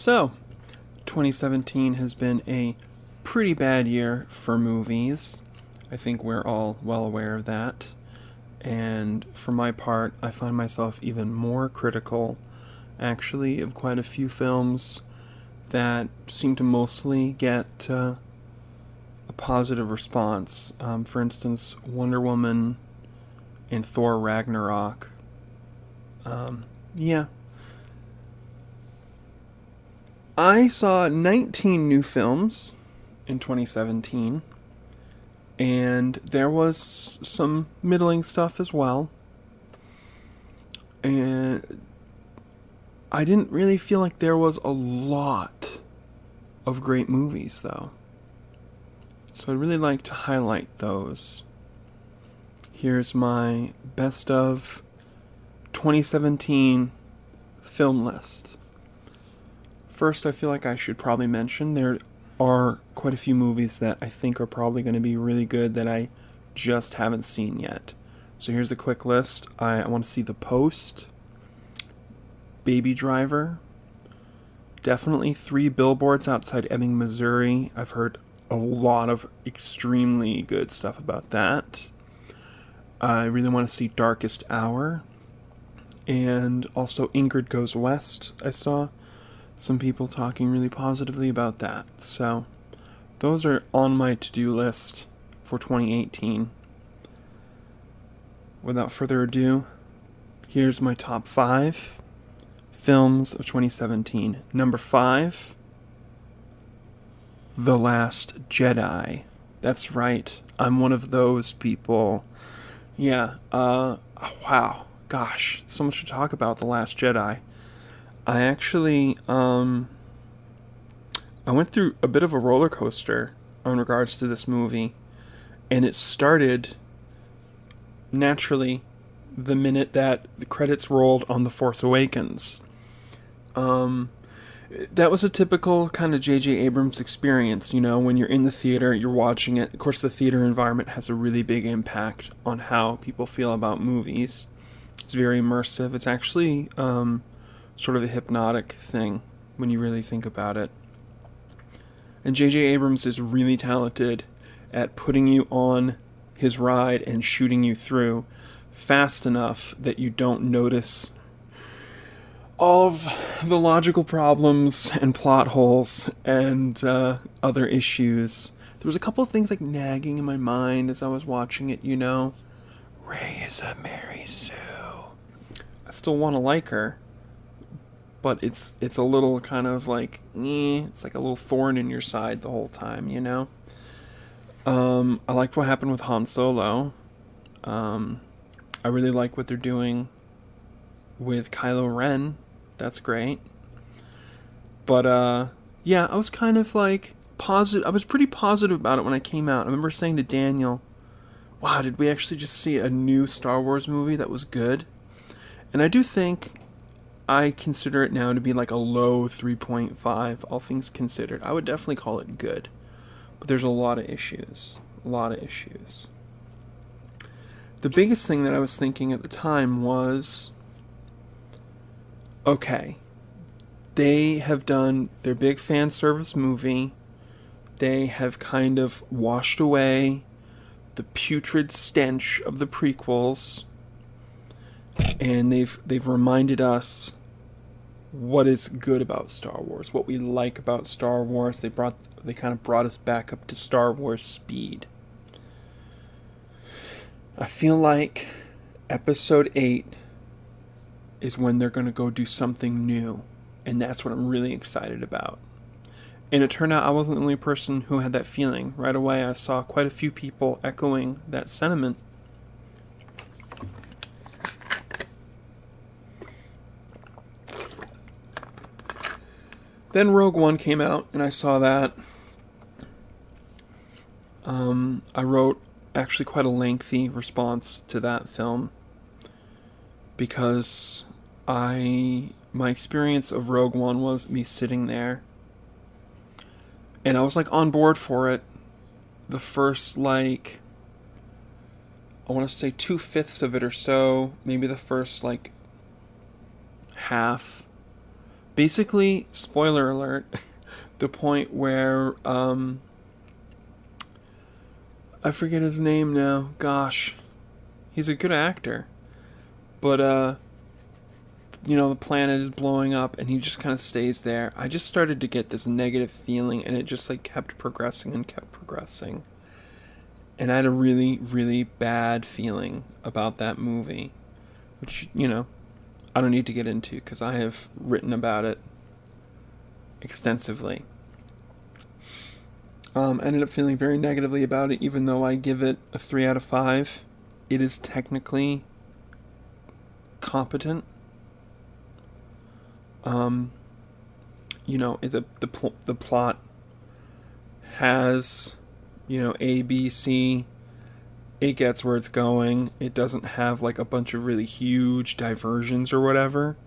So, 2017 has been a pretty bad year for movies. I think we're all well aware of that. And for my part, I find myself even more critical, actually, of quite a few films that seem to mostly get a positive response. For instance, Wonder Woman and Thor Ragnarok. Yeah. I saw 19 new films in 2017, and there was some middling stuff as well. And I didn't really feel like there was a lot of great movies, though. So I'd really like to highlight those. Here's my best of 2017 film list. First, I feel like I should probably mention there are quite a few movies that I think are probably going to be really good that I just haven't seen yet. So here's a quick list. I want to see The Post, Baby Driver, definitely 3 Billboards Outside Ebbing, Missouri. I've heard a lot of extremely good stuff about that. I really want to see Darkest Hour, and also Ingrid Goes West. I saw some people talking really positively about that. So those are on my to-do list for 2018. Without further ado, here's my top 5 films of 2017. Number 5, The Last Jedi. That's right, I'm one of those people. Yeah, wow, gosh, so much to talk about The Last Jedi. I actually, I went through a bit of a roller coaster in regards to this movie, and it started naturally the minute that the credits rolled on The Force Awakens. That was a typical kind of J.J. Abrams experience, you know, when you're in the theater, you're watching it. Of course, the theater environment has a really big impact on how people feel about movies. It's very immersive. It's actually, sort of a hypnotic thing when you really think about it. And J.J. Abrams is really talented at putting you on his ride and shooting you through fast enough that you don't notice all of the logical problems and plot holes and other issues. There was a couple of things like nagging in my mind as I was watching it, you know. Rey is a Mary Sue. I still want to like her, but it's a little kind of like, it's like a little thorn in your side the whole time, you know? I liked what happened with Han Solo. I really like what they're doing with Kylo Ren. That's great. But, yeah, I was kind of like positive. I was pretty positive about it when I came out. I remember saying to Daniel, wow, did we actually just see a new Star Wars movie that was good? And I do think I consider it now to be like a low 3.5, all things considered. I would definitely call it good. But there's a lot of issues. A lot of issues. The biggest thing that I was thinking at the time was, okay, they have done their big fan service movie. They have kind of washed away the putrid stench of the prequels. And they've reminded us what is good about Star Wars, what we like about Star Wars. They kind of brought us back up to Star Wars speed. I feel like Episode 8 is when they're going to go do something new, and that's what I'm really excited about. And it turned out I wasn't the only person who had that feeling. Right away, I saw quite a few people echoing that sentiment. Then Rogue One came out, and I saw that. I wrote actually quite a lengthy response to that film because my experience of Rogue One was me sitting there, and I was like on board for it. The first, like, I want to say 2/5 of it or so, maybe the first like half, Basically, spoiler alert, the point where I forget his name now. Gosh, he's a good actor, but the planet is blowing up, and he just kind of stays there. I just started to get this negative feeling, and it just like kept progressing and kept progressing, and I had a really, really bad feeling about that movie, which I don't need to get into because I have written about it extensively. Ended up feeling very negatively about it, even though I give it a 3 out of 5. It is technically competent. The plot has, A, B, C. It gets where it's going. It doesn't have like a bunch of really huge diversions or whatever.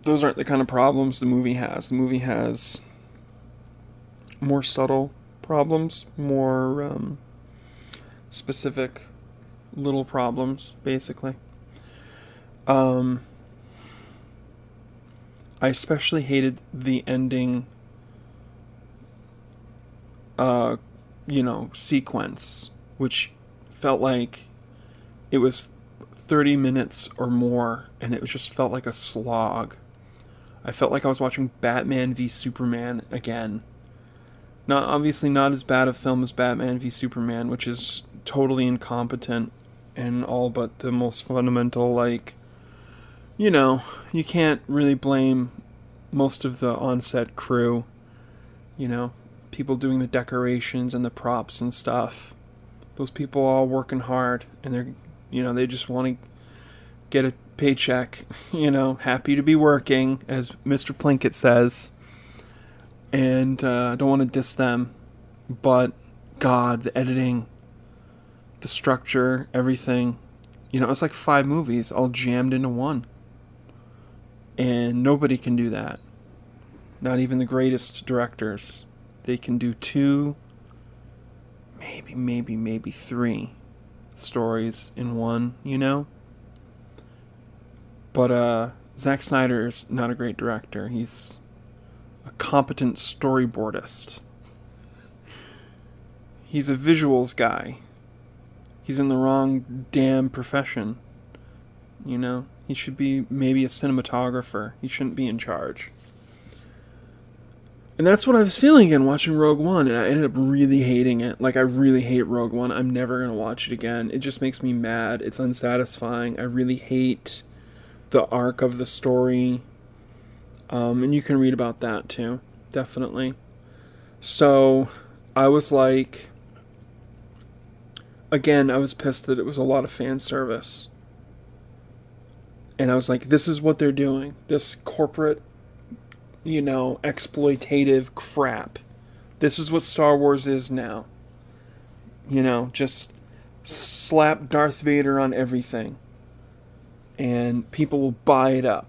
Those aren't the kind of problems the movie has. The movie has more subtle problems, more specific little problems, basically. I especially hated the ending, sequence, which felt like it was 30 minutes or more, and it just felt like a slog. I felt like I was watching Batman v Superman again. Obviously not as bad a film as Batman v Superman, which is totally incompetent and all but the most fundamental, you can't really blame most of the on-set crew, people doing the decorations and the props and stuff. Those people are all working hard, and they just want to get a paycheck, happy to be working, as Mr. Plinkett says. And I don't want to diss them, but God, the editing, the structure, everything, it's like 5 movies all jammed into one. And nobody can do that. Not even the greatest directors. They can do 2, maybe 3 stories in one, But Zack Snyder is not a great director. He's a competent storyboardist. He's a visuals guy. He's in the wrong damn profession. He should be maybe a cinematographer. He shouldn't be in charge. And that's what I was feeling again watching Rogue One, and I ended up really hating it. Like, I really hate Rogue One. I'm never going to watch it again. It just makes me mad. It's unsatisfying. I really hate the arc of the story. And you can read about that too, definitely. So I was like, again, I was pissed that it was a lot of fan service. And I was like, this is what they're doing. This corporate, exploitative crap. This is what Star Wars is now. Just slap Darth Vader on everything. And people will buy it up.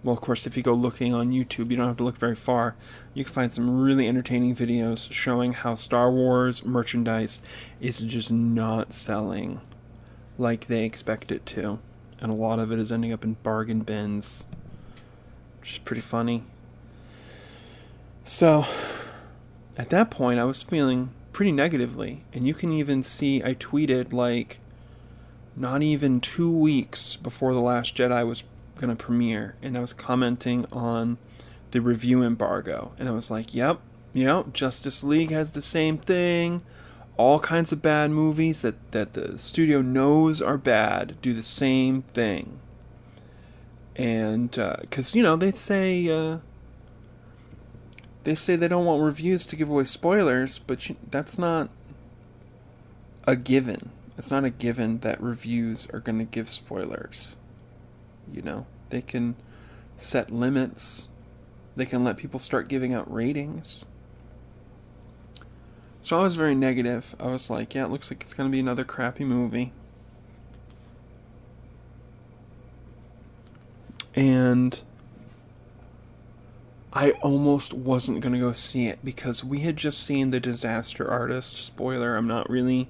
Well, of course, if you go looking on YouTube, you don't have to look very far. You can find some really entertaining videos showing how Star Wars merchandise is just not selling like they expect it to. And a lot of it is ending up in bargain bins, which is pretty funny. So, at that point, I was feeling pretty negatively. And you can even see I tweeted not even 2 weeks before The Last Jedi was going to premiere, and I was commenting on the review embargo, and I was like, yep, Justice League has the same thing. All kinds of bad movies that the studio knows are bad do the same thing. And because they say they don't want reviews to give away spoilers, but that's not a given. It's not a given that reviews are going to give spoilers. They can set limits. They can let people start giving out ratings. So I was very negative. I was like, yeah, it looks like it's going to be another crappy movie. And I almost wasn't going to go see it because we had just seen The Disaster Artist. Spoiler, I'm not really...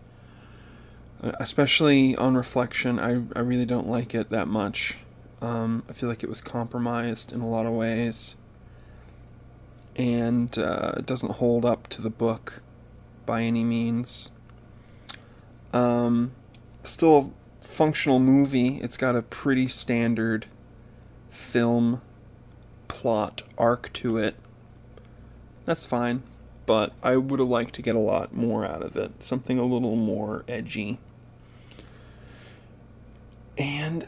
especially on reflection, I really don't like it that much. I feel like it was compromised in a lot of ways, and it doesn't hold up to the book by any means. Still functional movie. It's got a pretty standard film plot arc to it. That's fine, but I would have liked to get a lot more out of it. Something a little more edgy. And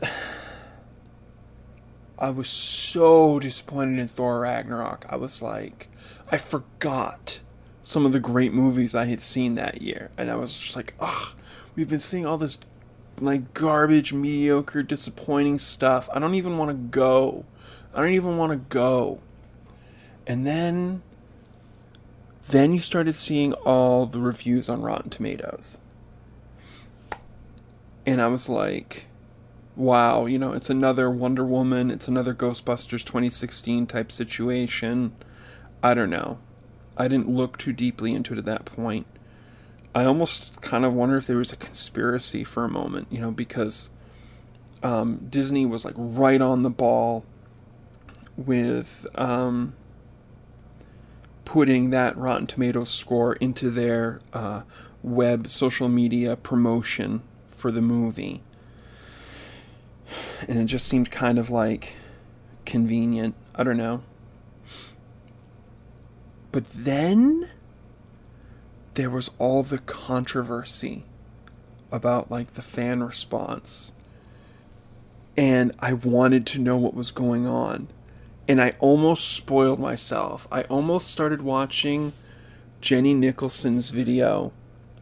I was so disappointed in Thor Ragnarok. I was like, I forgot some of the great movies I had seen that year. And I was just like, ugh, we've been seeing all this like garbage, mediocre, disappointing stuff. I don't even want to go. And then you started seeing all the reviews on Rotten Tomatoes. And I was like, wow, it's another Wonder Woman, it's another Ghostbusters 2016 type situation. I don't know. I didn't look too deeply into it at that point. I almost kind of wonder if there was a conspiracy for a moment, because Disney was like right on the ball with putting that Rotten Tomatoes score into their web social media promotion for the movie. And it just seemed kind of like convenient. I don't know. But then there was all the controversy about like the fan response. And I wanted to know what was going on. And I almost spoiled myself. I almost started watching Jenny Nicholson's video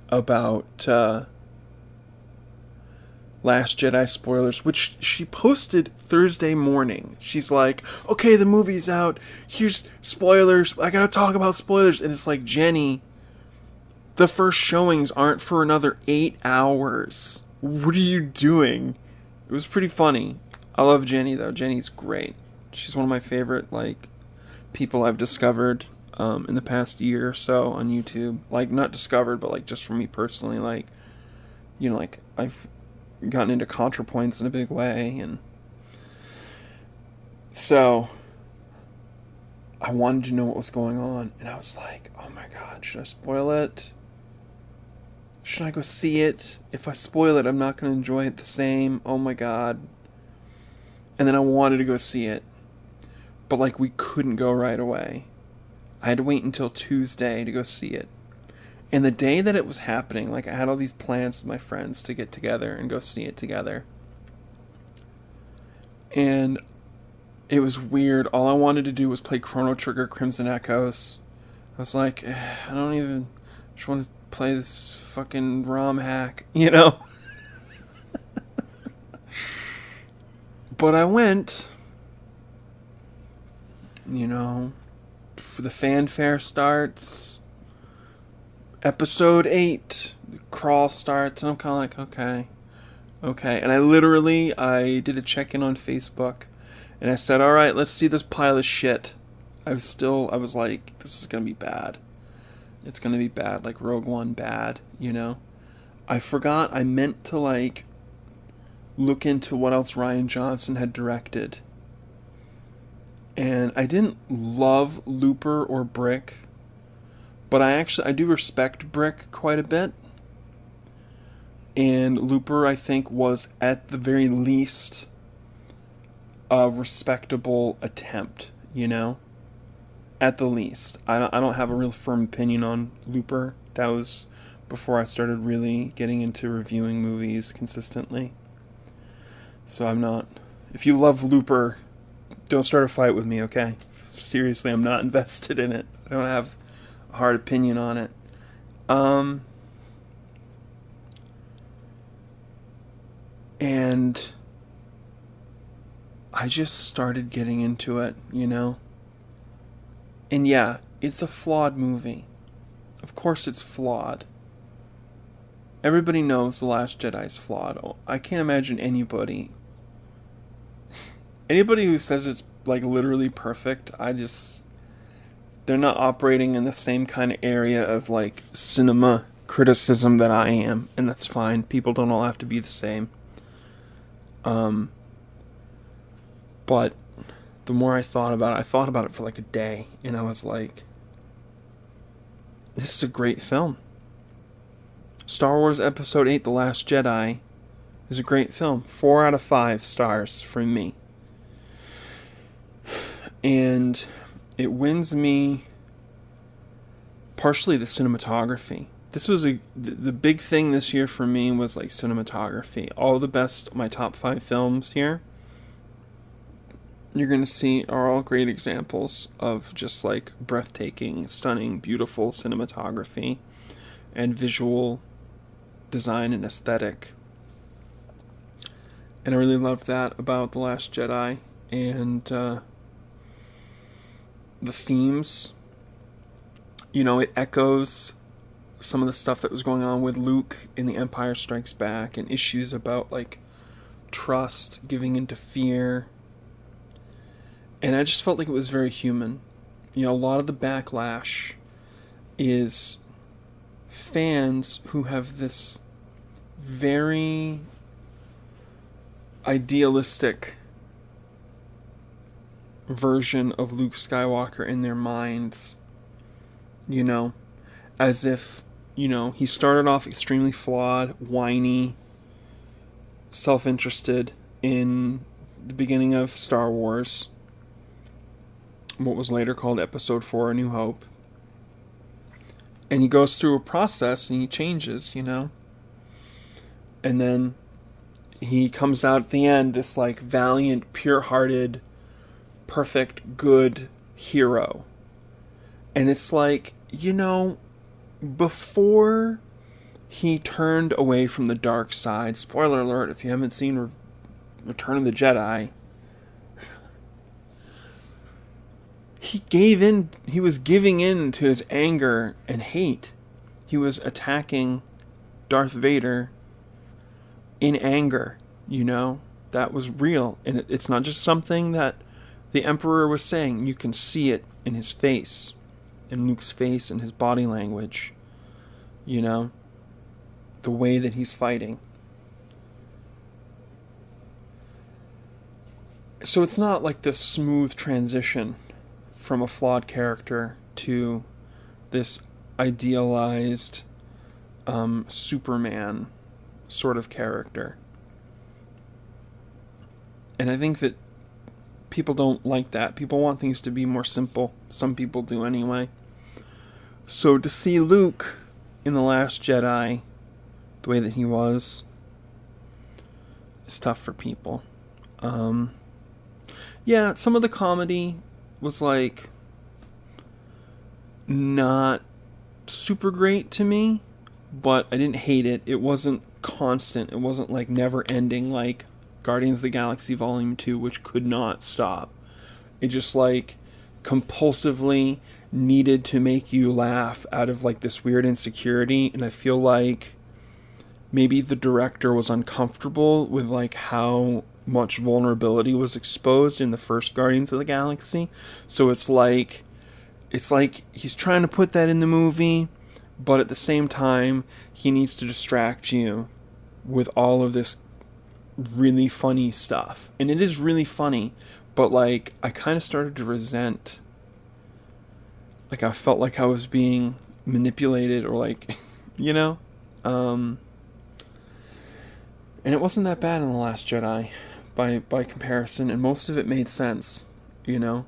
about Last Jedi spoilers, which she posted Thursday morning. She's like, okay, the movie's out. Here's spoilers. I gotta talk about spoilers. And it's like, Jenny, the first showings aren't for another 8 hours. What are you doing? It was pretty funny. I love Jenny, though. Jenny's great. She's one of my favorite, like, people I've discovered in the past year or so on YouTube. Like, not discovered, but, like, just for me personally. Like, like, I've gotten into ContraPoints in a big way. And so I wanted to know what was going on. And I was like, oh my god, should I spoil it? Should I go see it? If I spoil it, I'm not going to enjoy it the same. Oh my god. And then I wanted to go see it. But, like, we couldn't go right away. I had to wait until Tuesday to go see it. And the day that it was happening, like, I had all these plans with my friends to get together and go see it together. And it was weird. All I wanted to do was play Chrono Trigger Crimson Echoes. I was like, I don't even just want to play this fucking ROM hack, But I went, for the fanfare starts, episode 8, the crawl starts, and I'm kind of like, okay. And I did a check-in on Facebook, and I said, all right, let's see this pile of shit. I was like, this is going to be bad. It's going to be bad, like Rogue One bad, I forgot, I meant to, like, look into what else Rian Johnson had directed. And I didn't love Looper or Brick, but I do respect Brick quite a bit. And Looper, I think, was at the very least a respectable attempt, At the least. I don't have a real firm opinion on Looper. That was before I started really getting into reviewing movies consistently. So I'm not... If you love Looper, don't start a fight with me, okay? Seriously, I'm not invested in it. I don't have a hard opinion on it. And I just started getting into it, And yeah, it's a flawed movie. Of course it's flawed. Everybody knows The Last Jedi's flawed. I can't imagine anybody who says it's, like, literally perfect, they're not operating in the same kind of area of, like, cinema criticism that I am, and that's fine. People don't all have to be the same. But the more I thought about it for like a day, and I was like, this is a great film. Star Wars Episode 8, The Last Jedi, is a great film. 4 out of 5 stars from me. And it wins me partially the cinematography. This was the big thing this year for me was like cinematography. All the best, my top 5 films here, you're going to see are all great examples of just like breathtaking, stunning, beautiful cinematography and visual design and aesthetic. And I really loved that about The Last Jedi. And the themes, you know, it echoes some of the stuff that was going on with Luke in The Empire Strikes Back, and issues about like trust, giving into fear. And I just felt like it was very human. You know, a lot of the backlash is fans who have this very idealistic version of Luke Skywalker in their minds. You know, as if, you know, he started off extremely flawed, whiny, self-interested in the beginning of Star Wars, what was later called Episode 4, A New Hope. And he goes through a process and he changes, you know. And then he comes out at the end, this like valiant, pure-hearted, perfect, good hero. And it's like, you know, before he turned away from the dark side, spoiler alert if you haven't seen Return of the Jedi, he was giving in to his anger and hate. He was attacking Darth Vader in anger, you know. That was real. And it's not just something that the Emperor was saying. You can see it in his face, in Luke's face, and his body language, you know, the way that he's fighting. So it's not like this smooth transition from a flawed character to this idealized Superman sort of character. And I think that people don't like that. People want things to be more simple. Some people do anyway. So to see Luke in The Last Jedi the way that he was is tough for people. Yeah, some of the comedy was like not super great to me, but I didn't hate it. It wasn't constant. It wasn't like never ending like Guardians of the Galaxy Volume 2, which could not stop. It just like compulsively needed to make you laugh out of like this weird insecurity. And I feel like maybe the director was uncomfortable with like how much vulnerability was exposed in the first Guardians of the Galaxy. So it's like he's trying to put that in the movie, but at the same time he needs to distract you with all of this really funny stuff. And it is really funny, but like I kind of started to resent, like I felt like I was being manipulated, or like you know, and it wasn't that bad in The Last Jedi by comparison, and most of it made sense, you know.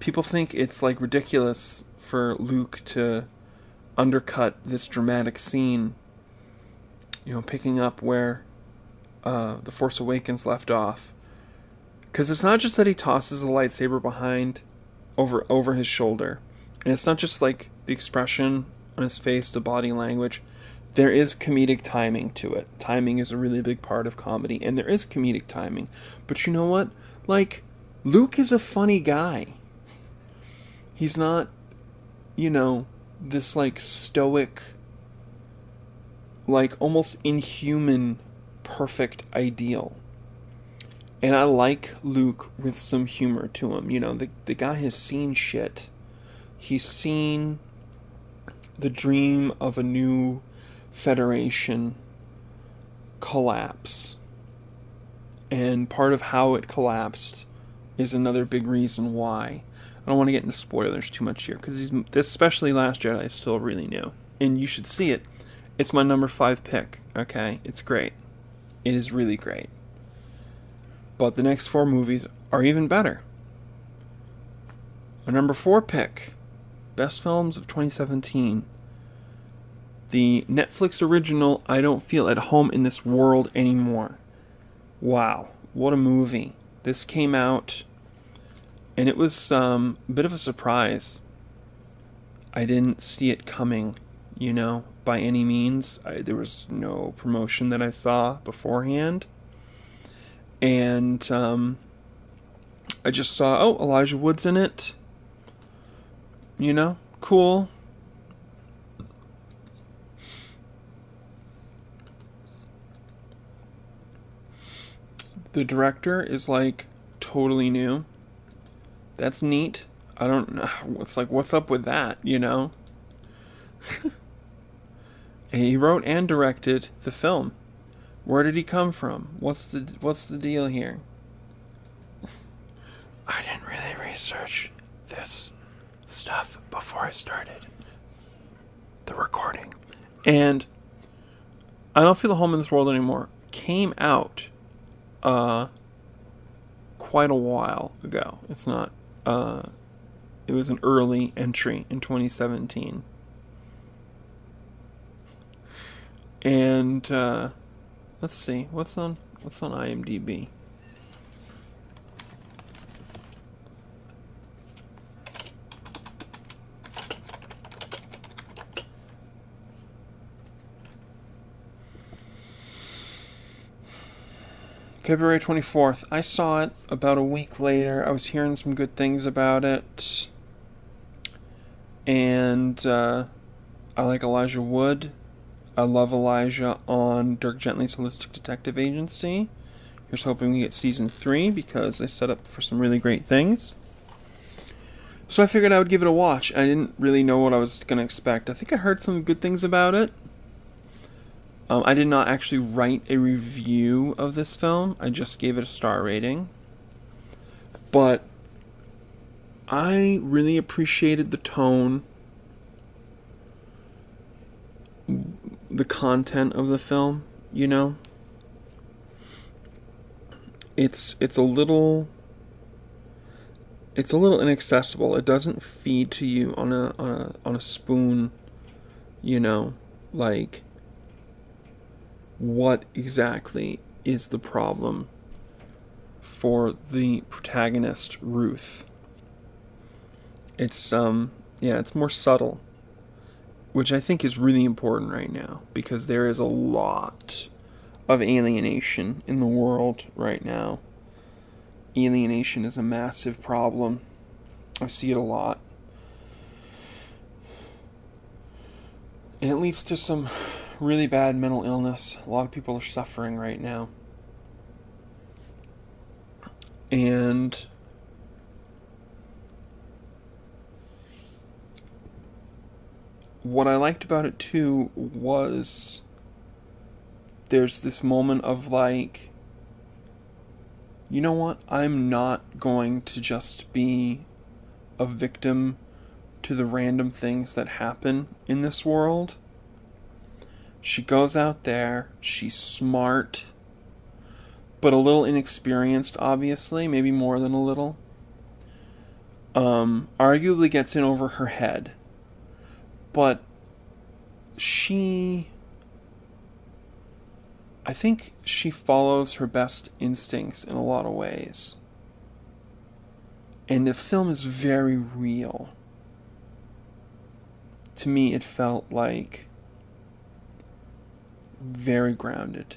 People think it's like ridiculous for Luke to undercut this dramatic scene, you know, picking up where The Force Awakens left off. Because it's not just that he tosses a lightsaber behind, over his shoulder. And it's not just like the expression on his face, the body language. There is comedic timing to it. Timing is a really big part of comedy, and there is comedic timing. But you know what? Like, Luke is a funny guy. He's not, you know, this like stoic, like almost inhuman, perfect ideal. And I like Luke with some humor to him. You know, the guy has seen shit. He's seen the dream of a new Federation collapse. And part of how it collapsed is another big reason why. I don't want to get into spoilers too much here, because especially Last Jedi is still really new. And you should see it. It's my number 5 pick, okay? It's great. It is really great. But the next 4 movies are even better. My number 4 pick, Best Films of 2017. The Netflix original, I Don't Feel at Home in This World Anymore. Wow, what a movie. This came out, and it was a bit of a surprise. I didn't see it coming, by any means. There was no promotion that I saw beforehand. And I just saw, Elijah Wood's in it. Cool. The director is totally new. That's neat. I don't know. What's up with that, And he wrote and directed the film. Where did he come from? What's the deal here? I didn't really research this stuff before I started the recording. And I Don't Feel at Home in This World Anymore came out quite a while ago. It's not it was an early entry in 2017. And let's see, what's on IMDb? February 24th. I saw it about a week later. I was hearing some good things about it. And I like Elijah Wood. I love Elijah on Dirk Gently's Holistic Detective Agency. Here's hoping we get season 3 because they set up for some really great things. So I figured I would give it a watch. I didn't really know what I was going to expect. I think I heard some good things about it. I did not actually write a review of this film. I just gave it a star rating. But I really appreciated the tone, the content of the film, It's a little inaccessible. It doesn't feed to you on a spoon, what exactly is the problem for the protagonist, Ruth. It's it's more subtle, which I think is really important right now because there is a lot of alienation in the world right now. Alienation is a massive problem. I see it a lot. And it leads to some really bad mental illness. A lot of people are suffering right now. And what I liked about it too was there's this moment of you know what? I'm not going to just be a victim to the random things that happen in this world. She goes out there, she's smart, but a little inexperienced, obviously, maybe more than a little. Arguably gets in over her head. But I think she follows her best instincts in a lot of ways. And the film is very real. To me, it felt very grounded.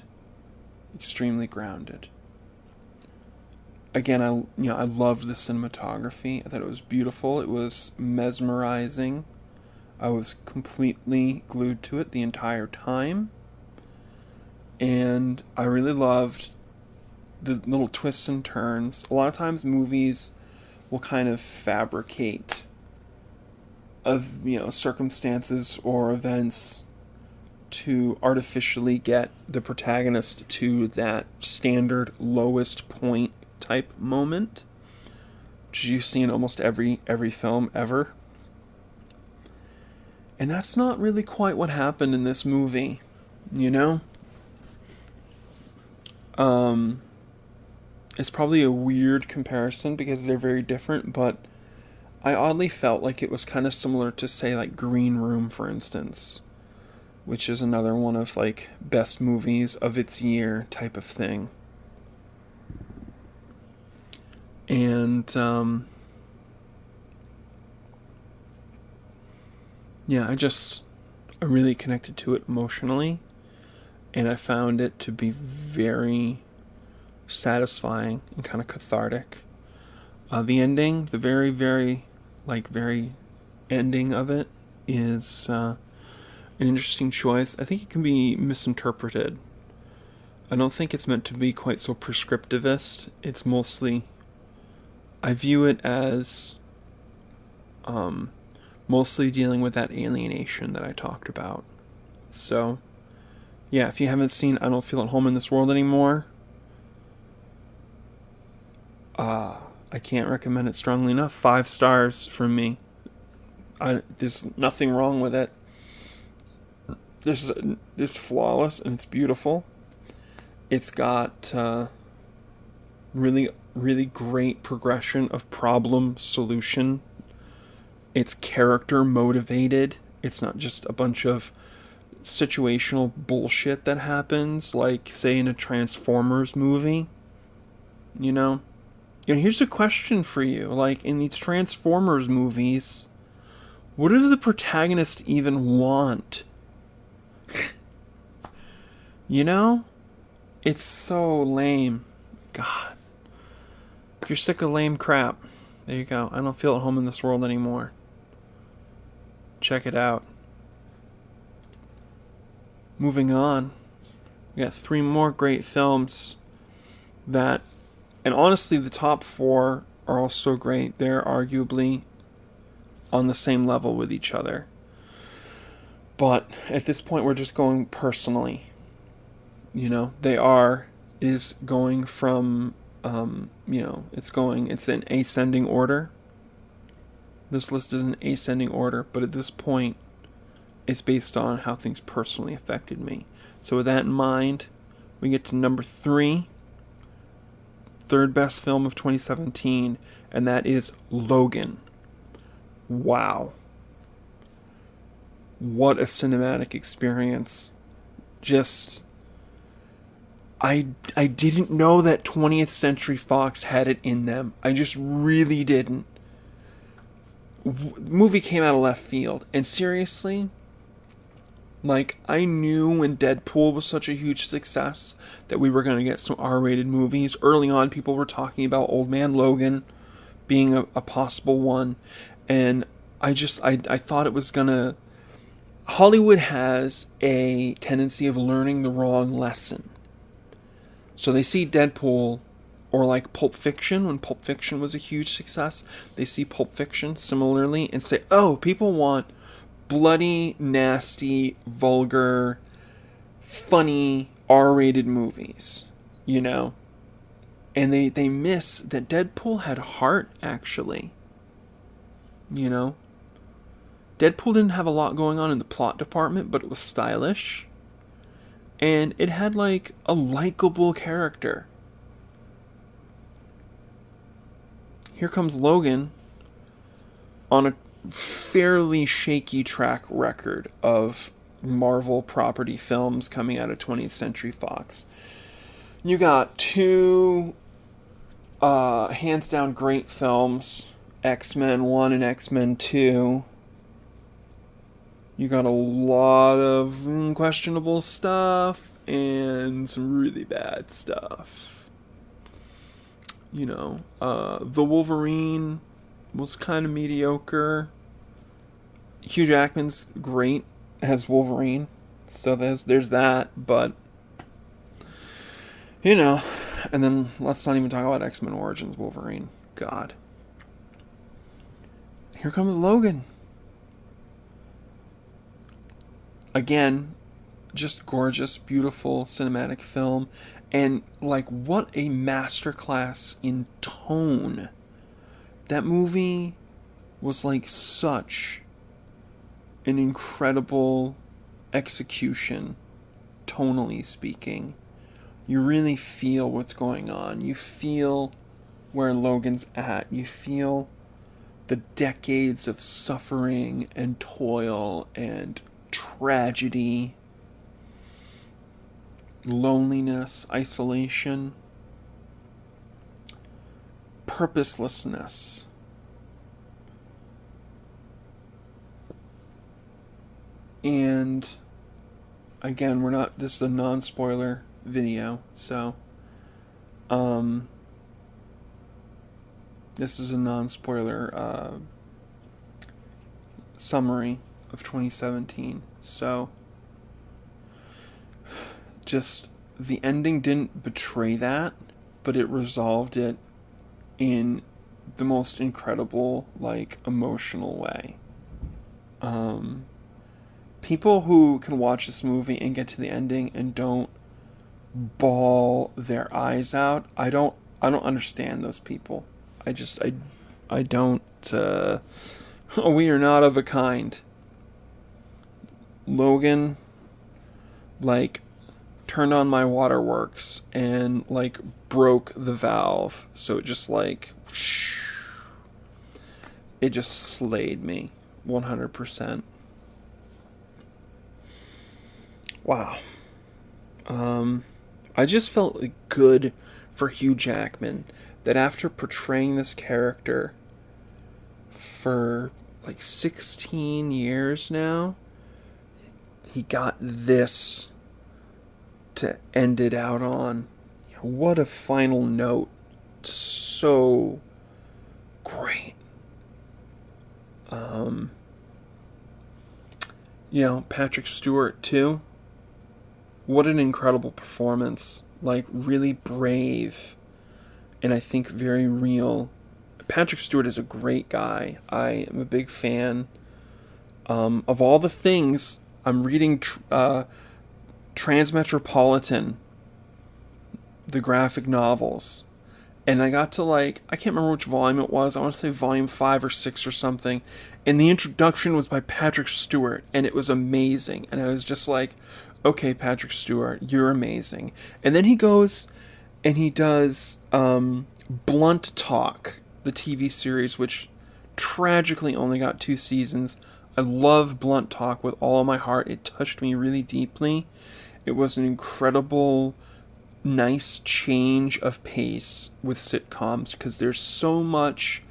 Extremely grounded. Again, I loved the cinematography. I thought it was beautiful. It was mesmerizing. I was completely glued to it the entire time. And I really loved the little twists and turns. A lot of times movies will kind of fabricate circumstances or events to artificially get the protagonist to that standard lowest point type moment. which you see in almost every film ever. And that's not really quite what happened in this movie, you know? It's probably a weird comparison because they're very different, but I oddly felt like it was kind of similar to, say, like Green Room, for instance, which is another one of, like, best movies of its year type of thing. And, yeah, I really connected to it emotionally, and I found it to be very satisfying and kind of cathartic. The ending, the very, very, very ending of it is an interesting choice. I think it can be misinterpreted. I don't think it's meant to be quite so prescriptivist. It's mostly, I view it as mostly dealing with that alienation that I talked about. So, yeah, if you haven't seen I Don't Feel at Home in This World Anymore, I can't recommend it strongly enough. 5 stars from me. There's nothing wrong with it. It's flawless and it's beautiful. It's got really, really great progression of problem solution. It's character motivated. It's not just a bunch of situational bullshit that happens, like, say, in a Transformers movie. You know? And here's a question for you. Like, in these Transformers movies, what does the protagonist even want? You know? It's so lame. God. If you're sick of lame crap, there you go. I don't feel at home in this world anymore. Check it out. Moving on. We got 3 more great films that, and honestly, the top 4 are all so great. They're arguably on the same level with each other. But at this point, we're just going personally. You know, is going from, it's in ascending order. This list is in ascending order, but at this point, it's based on how things personally affected me. So with that in mind, we get to number 3, third best film of 2017, and that is Logan. Wow. What a cinematic experience. Just, I didn't know that 20th Century Fox had it in them. I just really didn't. Movie came out of left field, and seriously, like, I knew when Deadpool was such a huge success that we were going to get some R-rated movies. Early on, people were talking about Old Man Logan being a possible one, and I thought it was gonna. Hollywood has a tendency of learning the wrong lesson. So they see Deadpool, or like Pulp Fiction, when Pulp Fiction was a huge success, they see Pulp Fiction similarly and say, oh, people want bloody, nasty, vulgar, funny, R-rated movies, you know? And they miss that Deadpool had heart, actually. You know? Deadpool didn't have a lot going on in the plot department, but it was stylish. And it had, like, a likable character. Here comes Logan on a fairly shaky track record of Marvel property films coming out of 20th Century Fox. You got 2 hands down great films, X-Men 1 and X-Men 2. You got a lot of questionable stuff and some really bad stuff. You know, The Wolverine was kind of mediocre. Hugh Jackman's great as Wolverine, so there's that, but, you know, and then let's not even talk about X-Men Origins Wolverine. God. Here comes Logan. Again, just gorgeous, beautiful cinematic film, and like, what a masterclass in tone that movie was like such an incredible execution, tonally speaking. You really feel what's going on. You feel where Logan's at. You feel the decades of suffering and toil and tragedy, loneliness, isolation, purposelessness. And again, this is a non-spoiler video, so this is a non-spoiler summary of 2017. So just the ending didn't betray that, but it resolved it in the most incredible, like, emotional way. People who can watch this movie and get to the ending and don't bawl their eyes out, I don't understand those people. I don't. We are not of a kind. Logan, like, turned on my waterworks and, like, broke the valve, so it just, like, it just slayed me 100%. Wow. I just felt like good for Hugh Jackman that after portraying this character for like 16 years now, he got this to end it out on. You know, what a final note. So great. You know, Patrick Stewart too. What an incredible performance. Like, really brave and I think very real. Patrick Stewart is a great guy. I am a big fan. Of all the things, I'm reading Transmetropolitan, the graphic novels. And I got to, like, I can't remember which volume it was. I want to say volume 5 or 6 or something. And the introduction was by Patrick Stewart. And it was amazing. And I was just like, okay, Patrick Stewart, you're amazing. And then he goes and he does Blunt Talk, the TV series, which tragically only got 2 seasons. I love Blunt Talk with all of my heart. It touched me really deeply. It was an incredible, nice change of pace with sitcoms because there's so much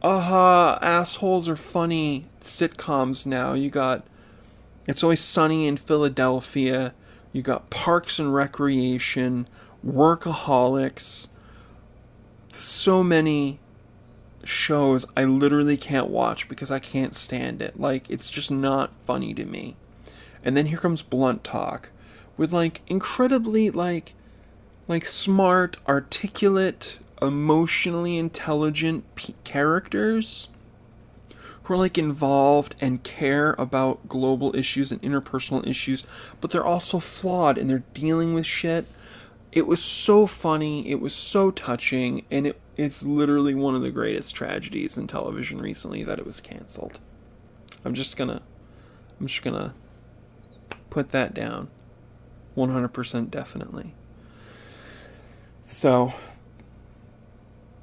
assholes are funny sitcoms now. You got It's Always Sunny in Philadelphia, you got Parks and Recreation, Workaholics, so many shows I literally can't watch because I can't stand it. Like, it's just not funny to me. And then here comes Blunt Talk with, like, incredibly, like smart, articulate, emotionally intelligent characters who are, like, involved and care about global issues and interpersonal issues, but they're also flawed and they're dealing with shit. It was so funny, it was so touching, and it's literally one of the greatest tragedies in television recently that it was canceled. I'm just gonna put that down. 100% definitely. So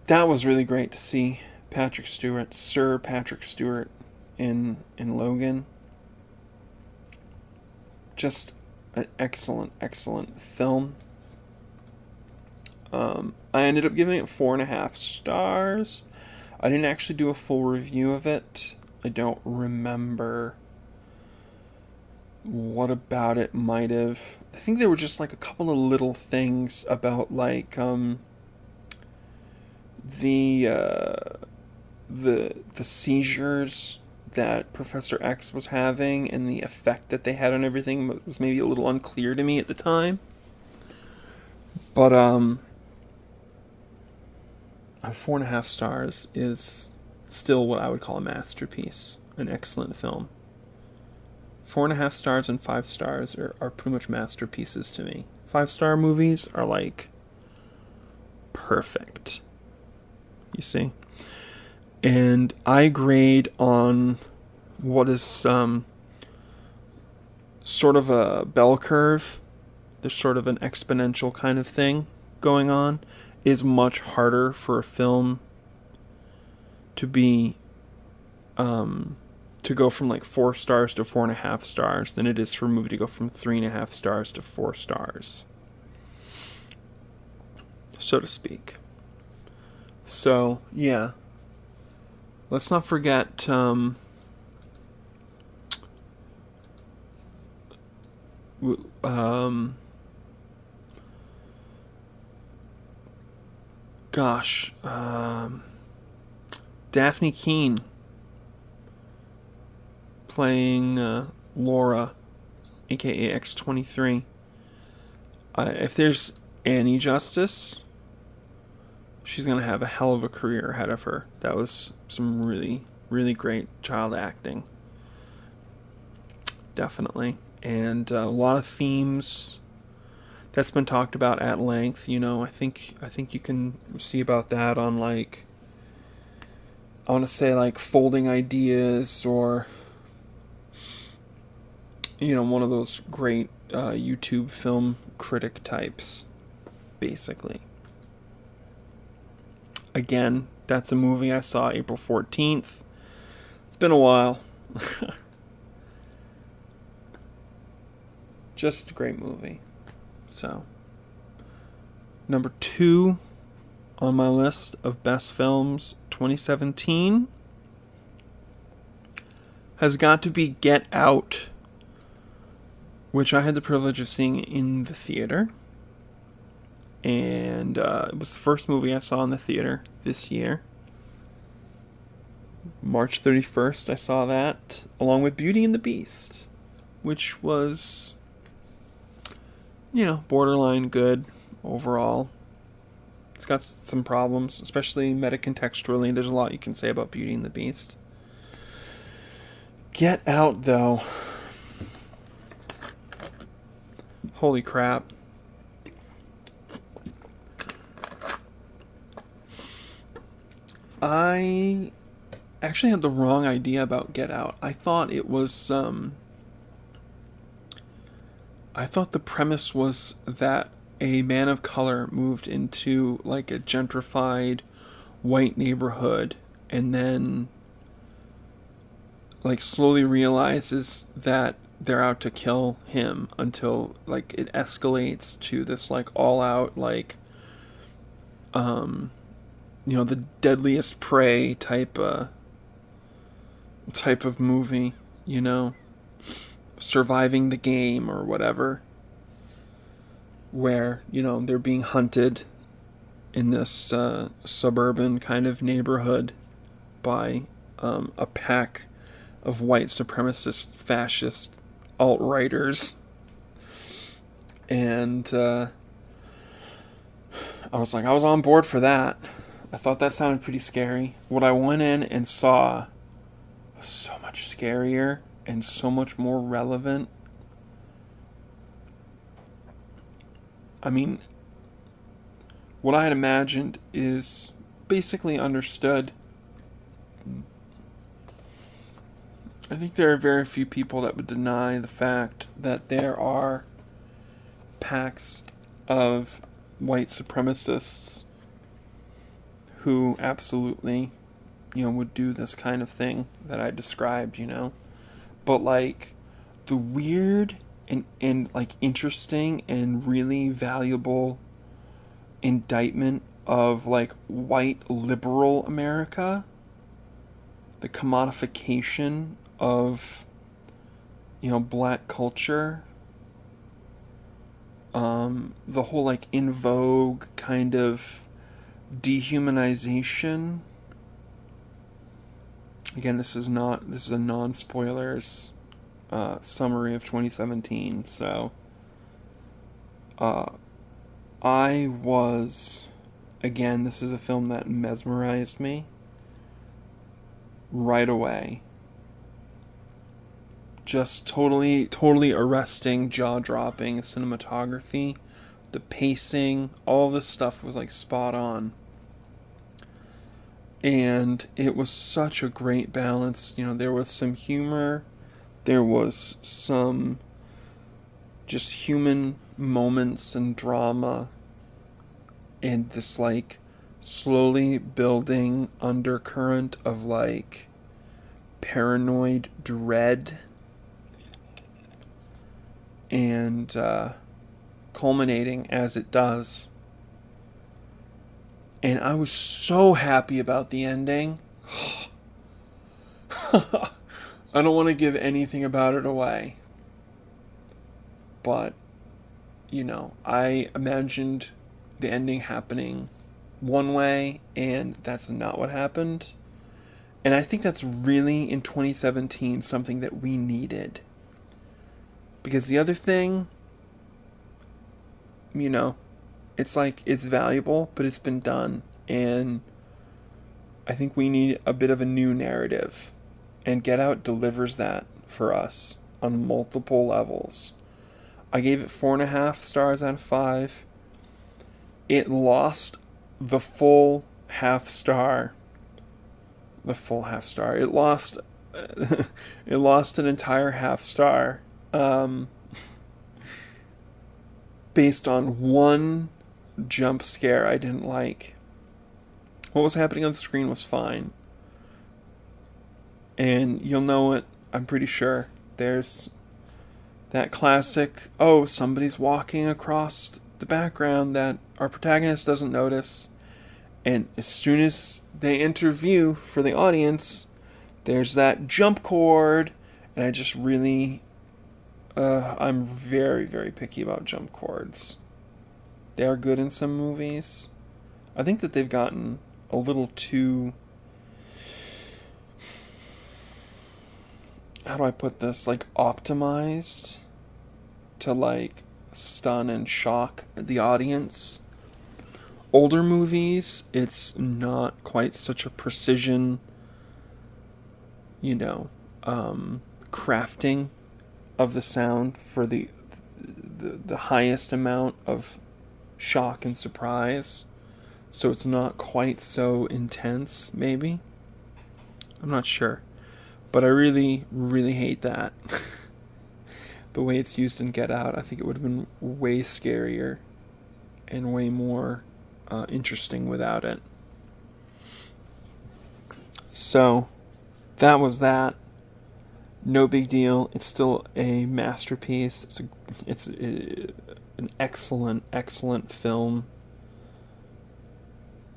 that was really great to see Patrick Stewart, Sir Patrick Stewart, in Logan. Just an excellent film. I ended up giving it 4.5 stars. I didn't actually do a full review of it. I don't remember what about it might have. I think there were just, like, a couple of little things about, like, the seizures that Professor X was having and the effect that they had on everything was maybe a little unclear to me at the time. But 4.5 stars is still what I would call a masterpiece, an excellent film. 4.5 stars and 5 stars are pretty much masterpieces to me. 5-star movies are, like, perfect. You see? And I grade on what is sort of a bell curve. There's sort of an exponential kind of thing going on. Is much harder for a film to be to go from like 4 stars to 4.5 stars than it is for a movie to go from 3.5 stars to 4 stars, so to speak. So yeah, let's not forget gosh, Daphne Keane playing Laura, aka X-23. If there's any justice, she's gonna have a hell of a career ahead of her. That was some really, really great child acting, definitely, and a lot of themes that's been talked about at length. You know, I think you can see about that on, like, I want to say, like, Folding Ideas, or, you know, one of those great YouTube film critic types, basically. Again, that's a movie I saw April 14th. It's been a while. Just a great movie. So, number 2 on my list of best films 2017 has got to be Get Out, which I had the privilege of seeing in the theater. And it was the first movie I saw in the theater this year. March 31st, I saw that, along with Beauty and the Beast, which was, you know, borderline good overall. It's got some problems, especially metacontextually. There's a lot you can say about Beauty and the Beast. Get Out, though. Holy crap. I actually had the wrong idea about Get Out. I thought it was, I thought the premise was that a man of color moved into, like, a gentrified white neighborhood and then, like, slowly realizes that they're out to kill him until, like, it escalates to this, like, all out, like, you know, the deadliest prey type of movie, you know, surviving the game or whatever, where, you know, they're being hunted in this suburban kind of neighborhood by a pack of white supremacist, fascist alt-righters. And I was on board for that. I thought that sounded pretty scary. What I went in and saw was so much scarier and so much more relevant. I mean, what I had imagined is basically understood. I think there are very few people that would deny the fact that there are packs of white supremacists who absolutely, you know, would do this kind of thing that I described, you know. But, like, the weird and like, interesting and really valuable indictment of, like, white liberal America, the commodification of, you know, black culture, the whole, like, in vogue kind of dehumanization. Again, this is a non-spoilers summary of 2017. So I was, again, this is a film that mesmerized me right away. Just totally arresting, jaw-dropping cinematography. The pacing, all this stuff was, like, spot on. And it was such a great balance. You know, there was some humor, there was some just human moments and drama, and this like slowly building undercurrent of like paranoid dread, and culminating as it does. And I was so happy about the ending. I don't want to give anything about it away. But, you know, I imagined the ending happening one way, and that's not what happened. And I think that's really, in 2017, something that we needed. Because the other thing, you know, it's like, it's valuable, but it's been done. And I think we need a bit of a new narrative. And Get Out delivers that for us on multiple levels. I gave it 4.5 stars out of 5. It lost the full half star. The full half star. It lost it lost an entire half star. Based on one jump scare I didn't like. What was happening on the screen was fine. And you'll know it, I'm pretty sure. There's that classic, oh, somebody's walking across the background that our protagonist doesn't notice. And as soon as they enter view for the audience, there's that jump cord. And I just really, I'm very, very picky about jump cords. They are good in some movies. I think that they've gotten a little too, how do I put this, like optimized to like stun and shock the audience. Older movies, it's not quite such a precision, you know, crafting of the sound for the highest amount of shock and surprise. So it's not quite so intense, maybe. I'm not sure. But I really, really hate that. The way it's used in Get Out, I think it would have been way scarier and way more interesting without it. So, that was that. No big deal. It's still a masterpiece. It's an excellent, excellent film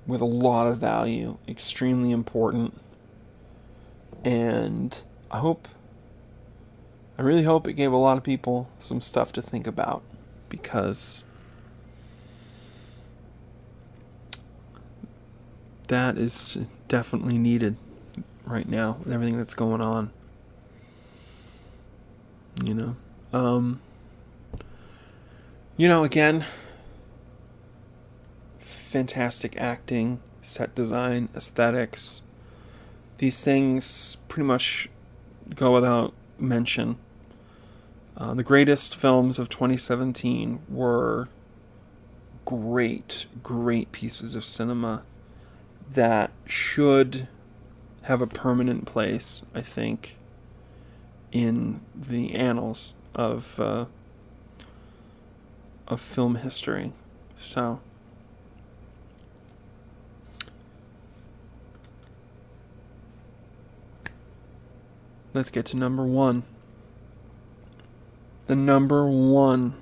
with a lot of value. Extremely important. And I really hope it gave a lot of people some stuff to think about, because that is definitely needed right now with everything that's going on. You know, again, fantastic acting, set design, aesthetics. These things pretty much go without mention. The greatest films of 2017 were great, great pieces of cinema that should have a permanent place, I think, in the annals of film history. So, let's get to number one. The number one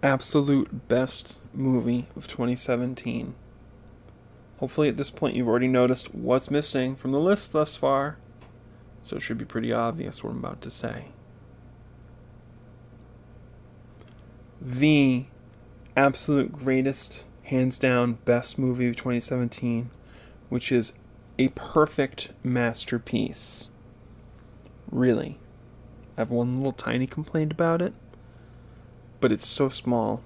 absolute best movie of 2017. Hopefully at this point you've already noticed what's missing from the list thus far, so it should be pretty obvious what I'm about to say. The absolute greatest, hands down, best movie of 2017, which is a perfect masterpiece. Really. I have one little tiny complaint about it, but it's so small.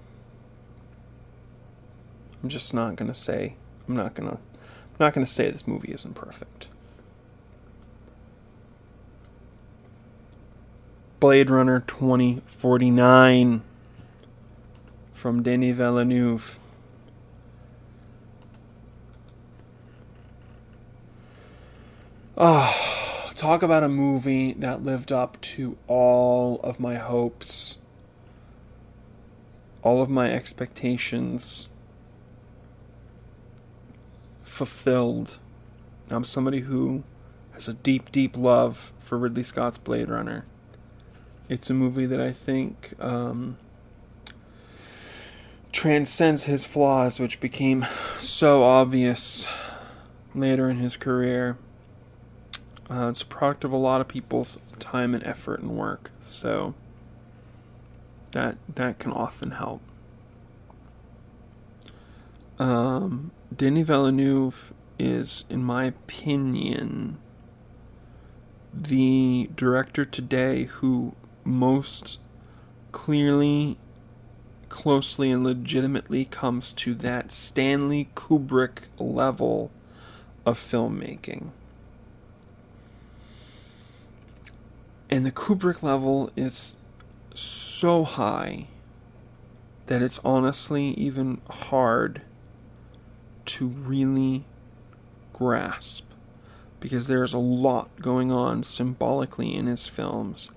I'm just not gonna say. I'm not gonna say this movie isn't perfect. Blade Runner 2049 from Denis Villeneuve. Talk about a movie that lived up to all of my hopes, all of my expectations, fulfilled. I'm somebody who has a deep, deep love for Ridley Scott's Blade Runner. It's a movie that I think transcends his flaws, which became so obvious later in his career. It's a product of a lot of people's time and effort and work, so that can often help. Denis Villeneuve is, in my opinion, the director today who most clearly, closely, and legitimately comes to that Stanley Kubrick level of filmmaking. And the Kubrick level is so high that it's honestly even hard to really grasp, because there's a lot going on symbolically in his films.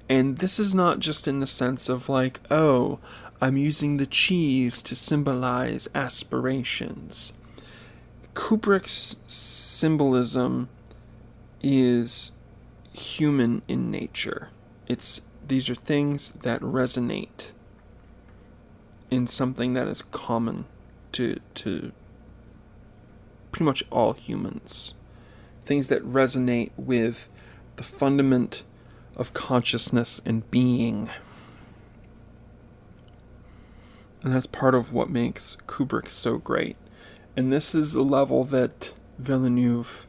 And this is not just in the sense of like, oh, I'm using the cheese to symbolize aspirations. Kubrick's symbolism is human in nature. These are things that resonate in something that is common to pretty much all humans. Things that resonate with the fundament of consciousness and being. And that's part of what makes Kubrick so great. And this is a level that Villeneuve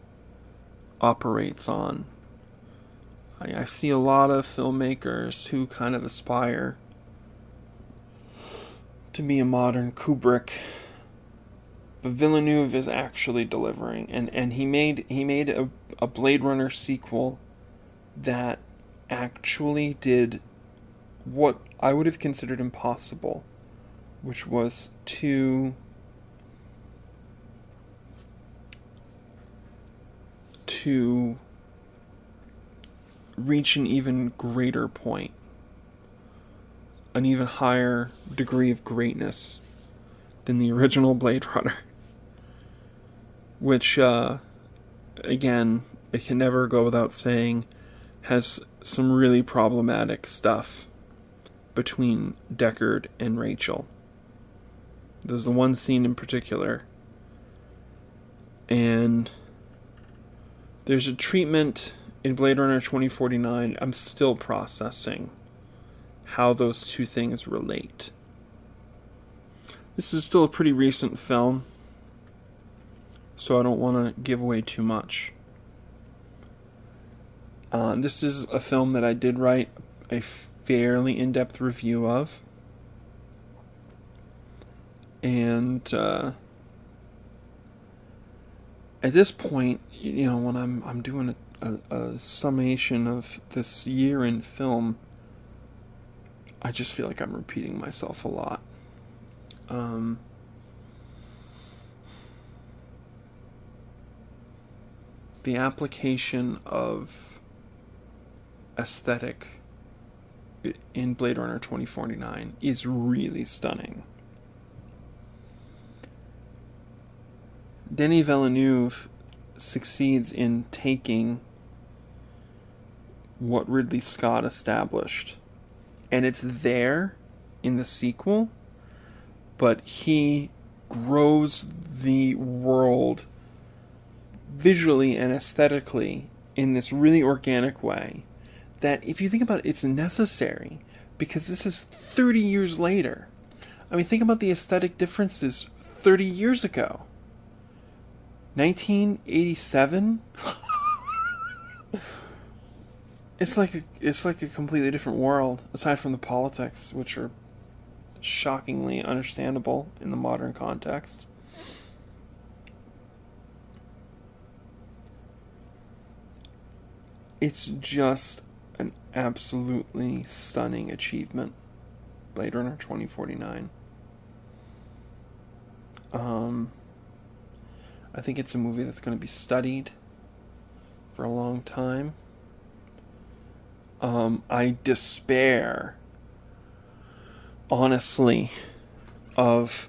operates on. I see a lot of filmmakers who kind of aspire to be a modern Kubrick, but Villeneuve is actually delivering, and he made a Blade Runner sequel that actually did what I would have considered impossible, which was to reach an even greater point, an even higher degree of greatness than the original Blade Runner. Which, again, it can never go without saying, has some really problematic stuff between Deckard and Rachel. There's the one scene in particular, and there's a treatment in Blade Runner 2049, I'm still processing how those two things relate. This is still a pretty recent film, so I don't want to give away too much. This is a film that I did write a fairly in-depth review of. And at this point, when I'm doing a summation of this year in film, I just feel like I'm repeating myself a lot. The application of aesthetic in Blade Runner 2049 is really stunning. Denis Villeneuve succeeds in taking what Ridley Scott established, and it's there in the sequel, but he grows the world visually and aesthetically in this really organic way that, if you think about it, it's necessary, because this is 30 years later. I mean, think about the aesthetic differences 30 years ago. 1987? It's like a completely different world, aside from the politics, which are shockingly understandable in the modern context. It's just an absolutely stunning achievement, Blade Runner 2049. I think it's a movie that's going to be studied for a long time. I despair, honestly, of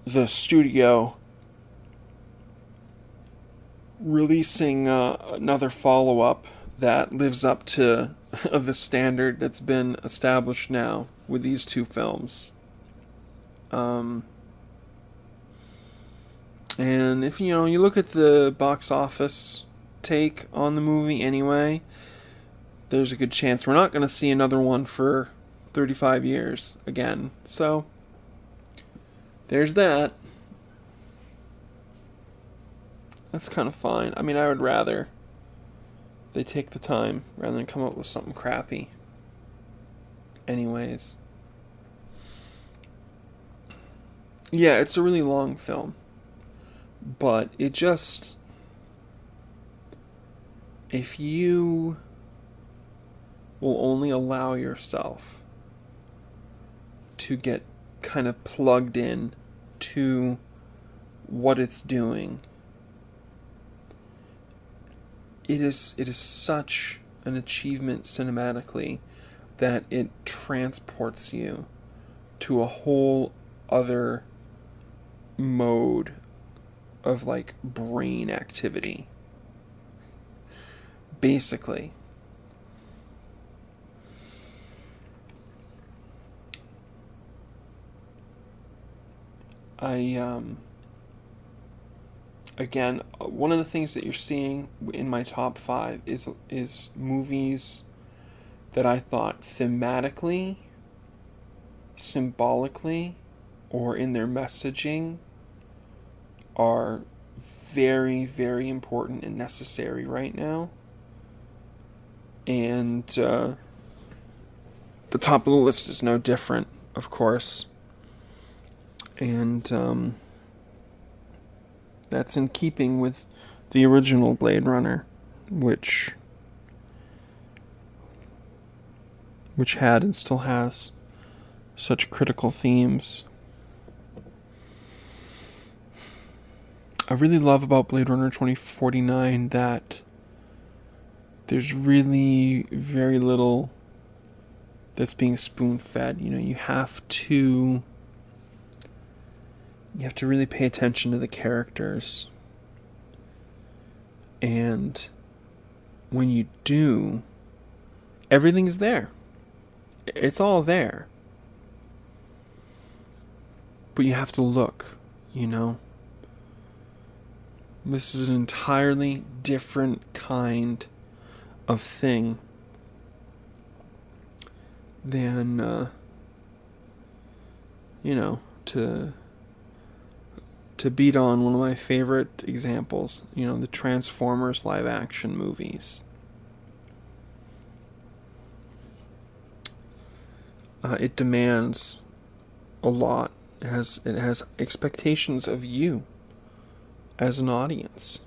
the studio releasing another follow-up that lives up to the standard that's been established now with these two films. And if you look at the box office take on the movie anyway, there's a good chance we're not going to see another one for 35 years again. So there's that. That's kind of fine. I mean, I would rather they take the time rather than come up with something crappy. Anyways. Yeah, it's a really long film. But it just... if you will only allow yourself to get kind of plugged in to what it's doing, it is such an achievement cinematically that it transports you to a whole other mode of like brain activity, basically. Again, one of the things that you're seeing in my top 5 is movies that I thought thematically, symbolically, or in their messaging are very, very important and necessary right now. And the top of the list is no different, of course. And that's in keeping with the original Blade Runner, which had and still has such critical themes. I really love about Blade Runner 2049 that there's really very little that's being spoon-fed. You have to really pay attention to the characters. And when you do, everything's there. It's all there. But you have to look, This is an entirely different kind of thing than, to beat on one of my favorite examples, the Transformers live action movies. It demands a lot. It has expectations of you as an audience.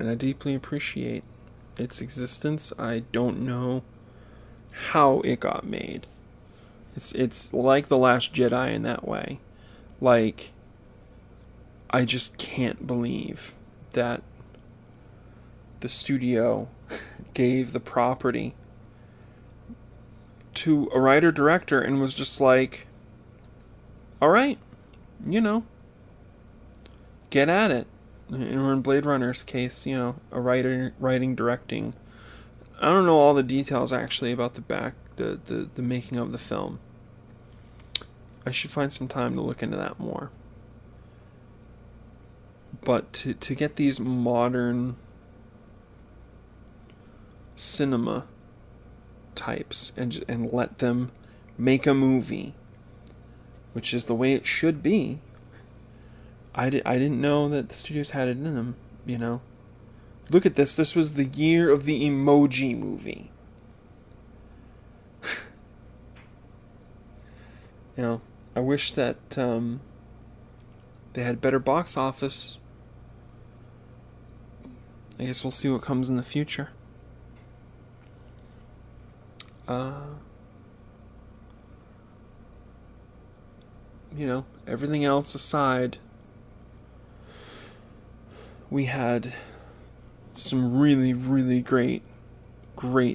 And I deeply appreciate its existence. I don't know how it got made. It's like The Last Jedi in that way. Like, I just can't believe that the studio gave the property to a writer-director and was just like, all right, get at it. Or in Blade Runner's case, a writing, directing. I don't know all the details actually about the making of the film. I should find some time to look into that more. But to get these modern cinema types and let them make a movie, which is the way it should be. I didn't know that the studios had it in them, Look at this. This was the year of the Emoji Movie. I wish that they had better box office. I guess we'll see what comes in the future. everything else aside, we had some really, really great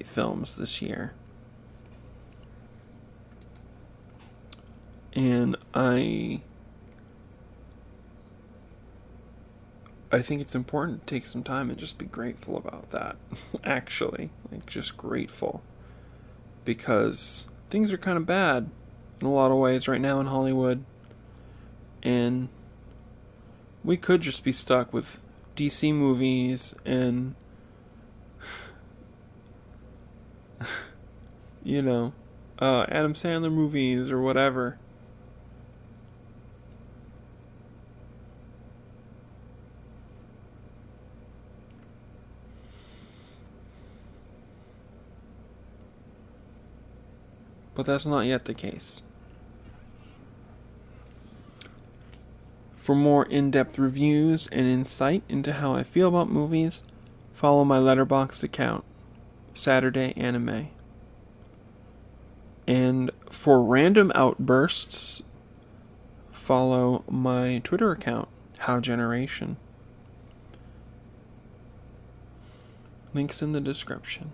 films this year. And I think it's important to take some time and just be grateful about that. Actually, just grateful. Because things are kind of bad in a lot of ways right now in Hollywood. And we could just be stuck with DC movies and Adam Sandler movies or whatever. But that's not yet the case. For more in-depth reviews and insight into how I feel about movies, follow my Letterboxd account, Saturday Anime. And for random outbursts, follow my Twitter account, How Generation. Links in the description.